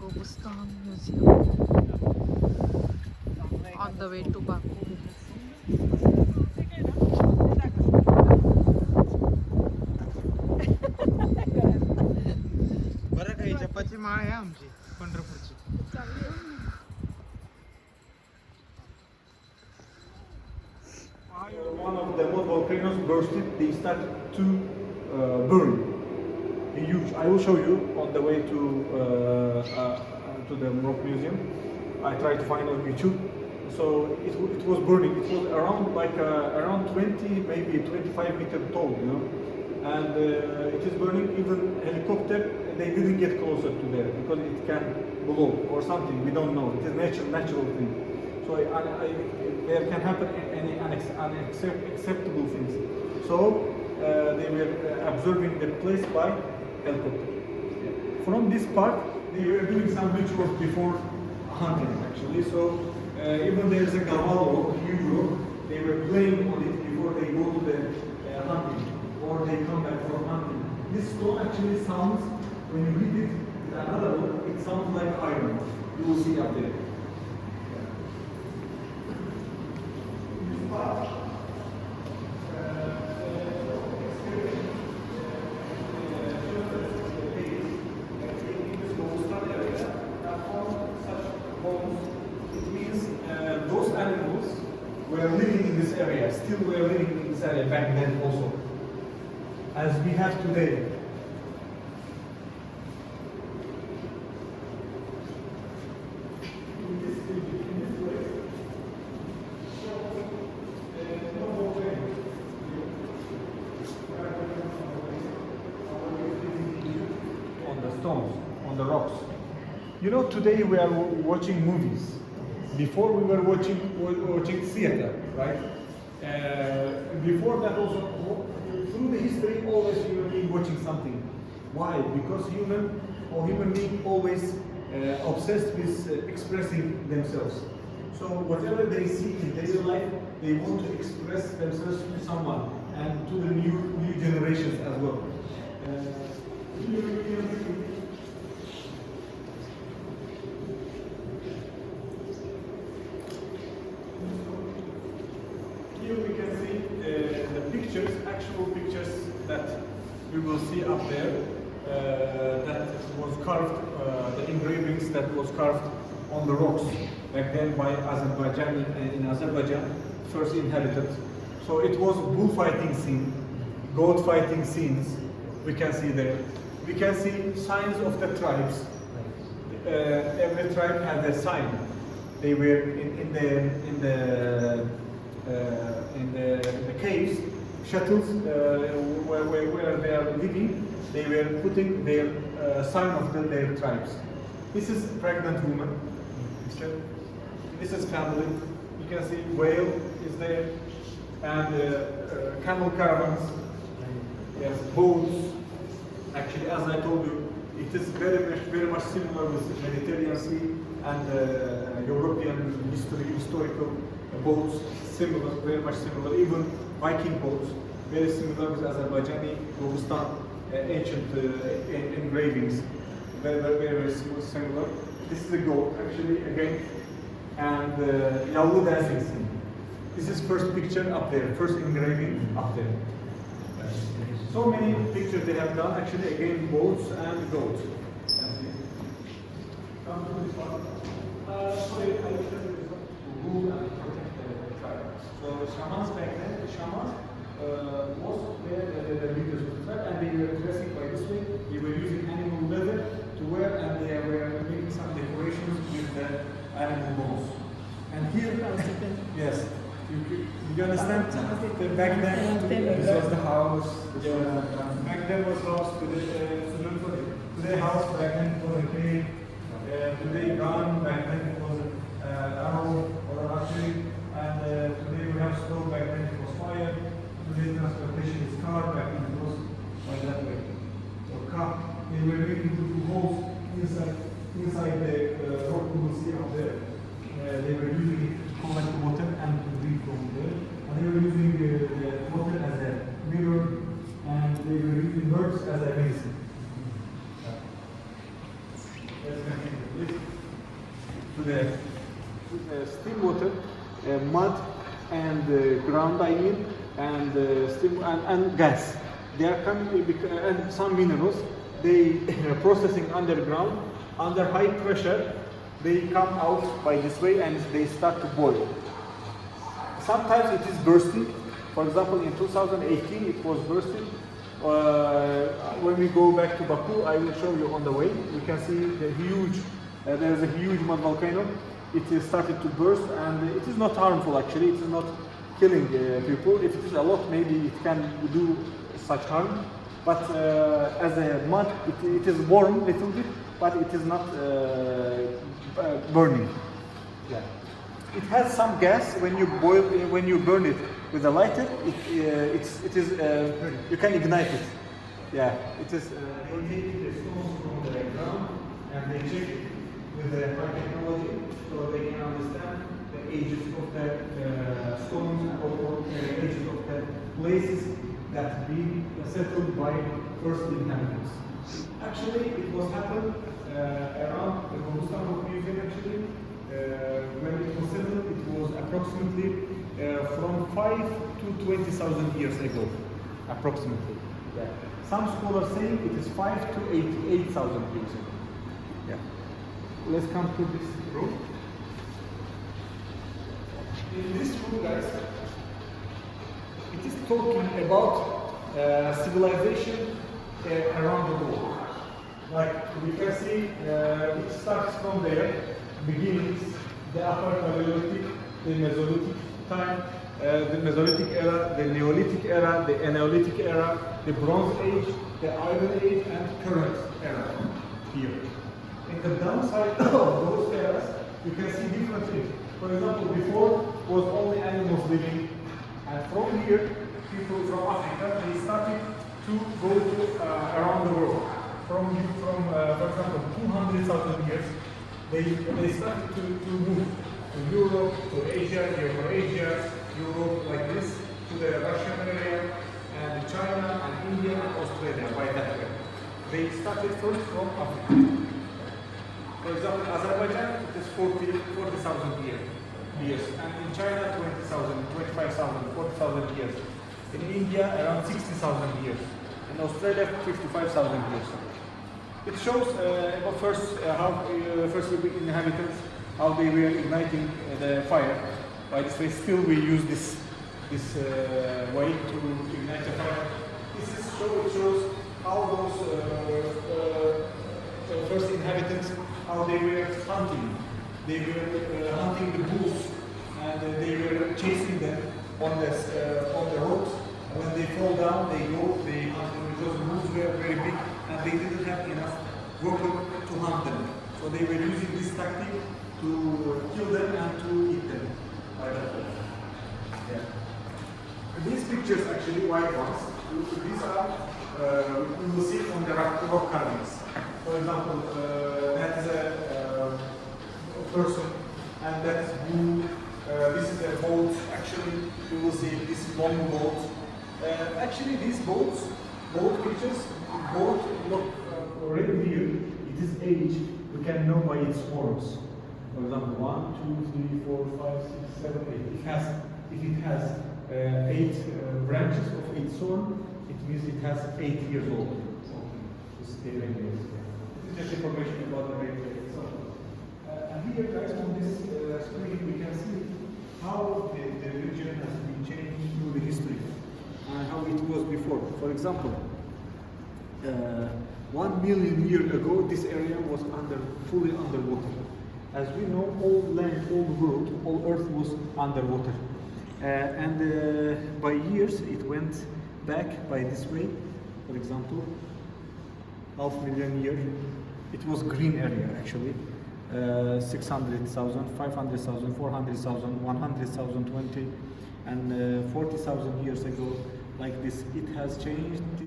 Gobustan Museum on the way to Baku. बरं काही जपाची माळ आहे आमची पंढरपूरची. One of the most volcanoes bursted, they started to burn. Huge. I will show you on the way to the rock museum. I tried to find on YouTube. So it was burning. It was around around 20, maybe 25 meters tall, you know. And it is burning. Even helicopter, they didn't get closer to there because it can blow or something. We don't know. It is natural thing. So there can happen any unacceptable things. So they were observing the place by helicopter. From this part, they were doing some rituals before hunting actually. So even there is a cavallo, huge rock, they were playing on it before they go to the hunting or they come back from hunting. This stone actually sounds, when you hit it with another rock, it sounds like iron. You will see up there. This part, those animals were living in this area, still were living in this area back then also, as we have today. On the stones, on the rocks. You know, today we are watching movies. Before we were watching theater, right? Before that also, through the history, always human being watching something. Why? Because human being always obsessed with expressing themselves. So whatever they see in daily life, they want to express themselves to someone and to the new generations as well. Here we can see the pictures, actual pictures that we will see up there. That was carved, the engravings that was carved on the rocks back then by Azerbaijan in Azerbaijan, first inhabited. So it was bullfighting scene, goat fighting scenes. We can see there. We can see signs of the tribes. Every tribe had a sign. They were in the caves, shuttles where they are living. They were putting their sign of their tribes. This is pregnant woman. This is family. You can see whale is there, and camel caravans. Yes, boats. Actually, as I told you, it is very much similar with the Mediterranean Sea and European historical boats. Similar, very much similar. Even Viking boats, very similar with Azerbaijani, Gobustan, ancient engravings. Very similar. This is a goat, actually, again, and Yavru dancing scene. This is first picture up there, first engraving up there. So many pictures they have done, actually, again, boats and goats. Come to this one. Sorry, I will tell you this one. To rule and protect the tribe. So shamans back then, the shamans, most were the leaders of the tribe, and they were dressing by this way. They were using animal leather to wear, and they were making some decorations with the animal bones. And here, yes, you understand? Back then, this was the house. Back then was house. Today house. Back then it was a cave. Today gun. Back then it was arrow or an archery. And today we have stove. Back then it was fire. Today transportation is car. Back then it was by that way. So car. They were making two holes inside the rock you will see up there. They were using it to collect water and to drink from there. And they were using the water as a mirror, and they were using birds as a medicine. Let's continue. the still water, mud, and ground, I mean, and steam and gas. They are coming and some minerals. They processing underground under high pressure. They come out by this way and they start to boil. Sometimes it is bursting. For example, in 2018 it was bursting. When we go back to Baku, I will show you on the way. You can see the huge. There is a huge mud volcano. It is started to burst, and it is not harmful actually. It is not killing people. If it is a lot, maybe it can do such harm. But as a mud, it is warm a little bit, but it is not burning. Yeah. It has some gas when you boil, when you burn it with a lighter. You can ignite it. Yeah, it is. They take the stones from the ground and they check it with the high technology, so they can understand the ages of the stones or ages of the places that been settled by first inhabitants. Actually, it was happened around the Gobustan Museum. Actually, when it was settled, it was approximately from 5 to 20,000 years ago, approximately. Yeah. Some scholars say it is 5 to 88,000 years ago. Yeah. Let's come to this room. In this room, guys, it is talking about civilization around the world. Like we can see, it starts from there, beginnings, the Upper Paleolithic, the Mesolithic time, the Mesolithic era, the Neolithic era, the Eneolithic era, the Bronze Age, the Iron Age, and current era here. In the downside of those eras, you can see different things. For example, before was only animals living, and from here, people from Africa, they started to go to around the world. For example, 200,000 years, they started to move to Europe, to Asia, Eurasia, Europe, like this, to the Russian area, and China, and India, and Australia, by that way. They started first from Africa. For example, Azerbaijan, it is 40,000 years, and in China, 20,000, 25,000, 40,000 years. In India, around 60,000 years. In Australia, 55,000 years. It shows about first inhabitants, how they were igniting the fire. By this way, still we use this way to ignite the fire. It shows how those first inhabitants, how they were hunting. They were hunting the bulls, and they were chasing them on the roads. When they fall down, they hunt them because the bulls were very big and they didn't have enough weapon to hunt them. So they were using this tactic to kill them and to eat them. By that way. Yeah. These pictures, actually, white ones, these are we will see on the rock carvings. For example, that is a person, and that is blue. This is a boat. Actually, you will see this long boat. Actually, these boat pictures, look right here. It is age. We can know by its horns. For example, 1, 2, 3, 4, 5, 6, 7, 8. If it has 8 branches of its horn, it means it has 8 years old. This is just information about the reindeer itself. And here, guys, on this screen, we can see how the region has been changed through the history and how it was before. For example, 1 million years ago, this area was fully underwater. As we know, all land, all world, all Earth was underwater. And by years, it went back by this way. For example, 500,000 years. It was green area actually. 600,000, 500,000, 400,000, 100,000, 20, and 40,000 years ago, like this. It has changed.